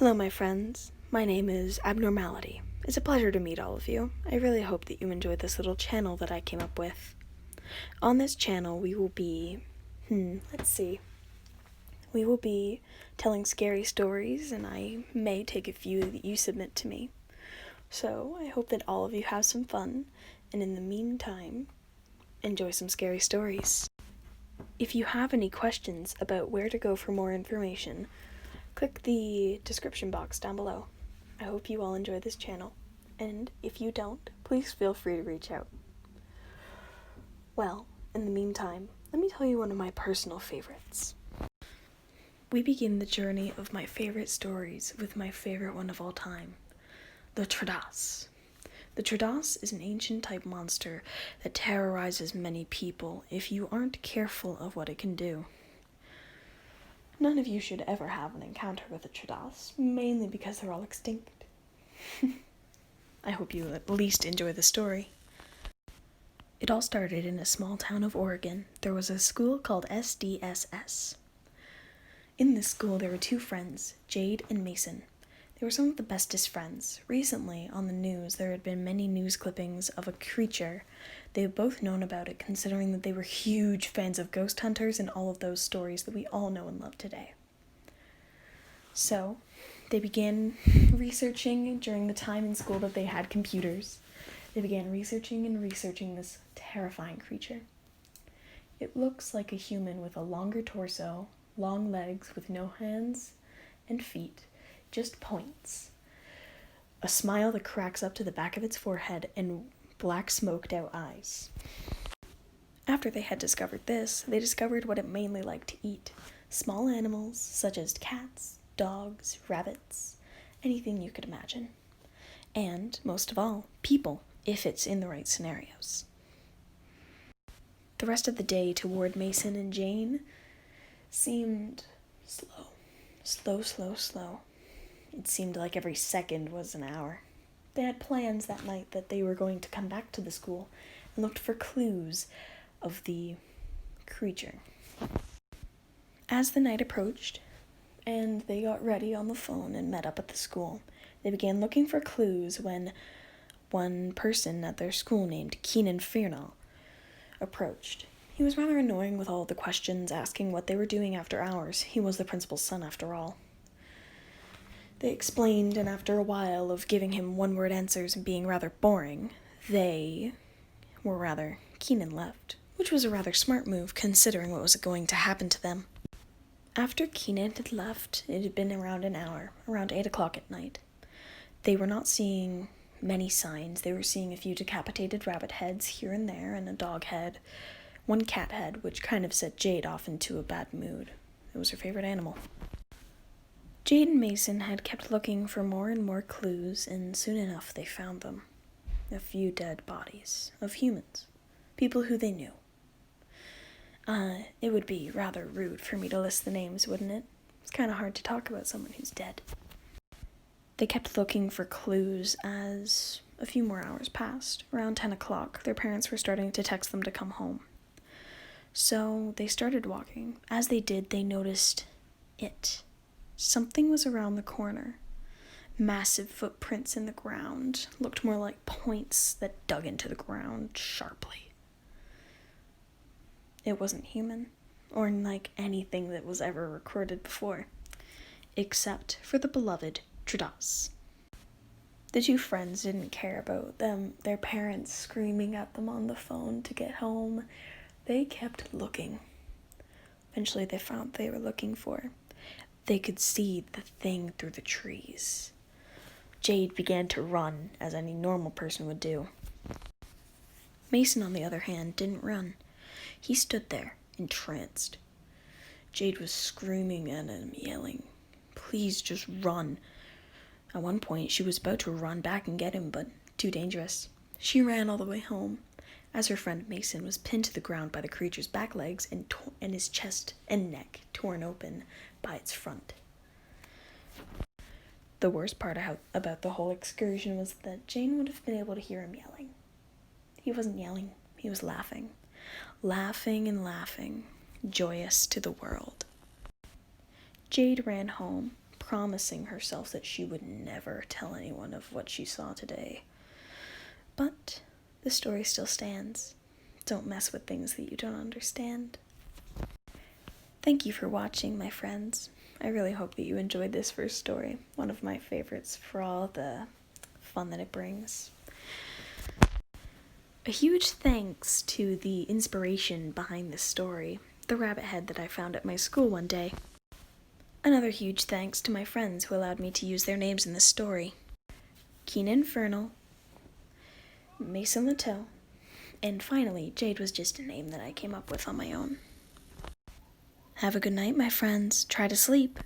Hello, my friends. My name is Abnormality. It's a pleasure to meet all of you. I really hope that you enjoyed this little channel that I came up with. On this channel, we will be, we will be telling scary stories, and I may take a few that you submit to me. So, I hope that all of you have some fun, and in the meantime, enjoy some scary stories. If you have any questions about where to go for more information, click the description box down below. I hope you all enjoy this channel, and if you don't, please feel free to reach out. Well, in the meantime, let me tell you one of my personal favorites. We begin the journey of my favorite stories with my favorite one of all time, the Tradas. The Tradas is an ancient type monster that terrorizes many people if you aren't careful of what it can do. None of you should ever have an encounter with a Tradas, mainly because they're all extinct. I hope you at least enjoy the story. It all started in a small town of Oregon. There was a school called SDSS. In this school, there were two friends, Jade and Mason. They were some of the bestest friends. Recently, on the news, there had been many news clippings of a creature. They had both known about it, considering that they were huge fans of ghost hunters and all of those stories that we all know and love today. So, they began researching during the time in school that they had computers. They began researching this terrifying creature. It looks like a human with a longer torso, long legs with no hands and feet, just points. A smile that cracks up to the back of its forehead and black smoked out eyes. After they had discovered this, they discovered what it mainly liked to eat. Small animals such as cats, dogs, rabbits, anything you could imagine. And, most of all, people, if it's in the right scenarios. The rest of the day toward Mason and Jane seemed slow. It seemed like every second was an hour. They had plans that night that they were going to come back to the school and looked for clues of the creature. As the night approached, and they got ready on the phone and met up at the school, they began looking for clues when one person at their school named Keenan Fearnall approached. He was rather annoying with all the questions, asking what they were doing after hours. He was the principal's son, after all. They explained, and after a while of giving him one-word answers and being rather boring, Keenan left, which was a rather smart move considering what was going to happen to them. After Keenan had left, it had been around an hour, around 8 o'clock at night. They were not seeing many signs. They were seeing a few decapitated rabbit heads here and there, and a dog head, one cat head, which kind of set Jade off into a bad mood. It was her favorite animal. Jade and Mason had kept looking for more and more clues, and soon enough they found them. A few dead bodies of humans, people who they knew. It would be rather rude for me to list the names, wouldn't it? It's kind of hard to talk about someone who's dead. They kept looking for clues as a few more hours passed. Around 10 o'clock, their parents were starting to text them to come home. So they started walking. As they did, they noticed it. Something was around the corner. Massive footprints in the ground, looked more like points that dug into the ground sharply. It wasn't human, or like anything that was ever recorded before, except for the beloved Tradas. The two friends didn't care about their parents screaming at them on the phone to get home. They kept looking. Eventually they found what they were looking for. They could see the thing through the trees. Jade began to run, as any normal person would do. Mason, on the other hand, didn't run. He stood there, entranced. Jade was screaming at him, yelling, "Please just run." At one point, she was about to run back and get him, but too dangerous. She ran all the way home, as her friend Mason was pinned to the ground by the creature's back legs and his chest and neck torn open by its front. The worst part about the whole excursion was that Jane would have been able to hear him yelling. He wasn't yelling, he was laughing. Laughing and laughing, joyous to the world. Jade ran home, promising herself that she would never tell anyone of what she saw today. But the story still stands. Don't mess with things that you don't understand. Thank you for watching, my friends. I really hope that you enjoyed this first story, one of my favorites for all the fun that it brings. A huge thanks to the inspiration behind this story, the rabbit head that I found at my school one day. Another huge thanks to my friends who allowed me to use their names in this story. Keenan Infernal, Mason Littell, and finally, Jade was just a name that I came up with on my own. Have a good night, my friends. Try to sleep.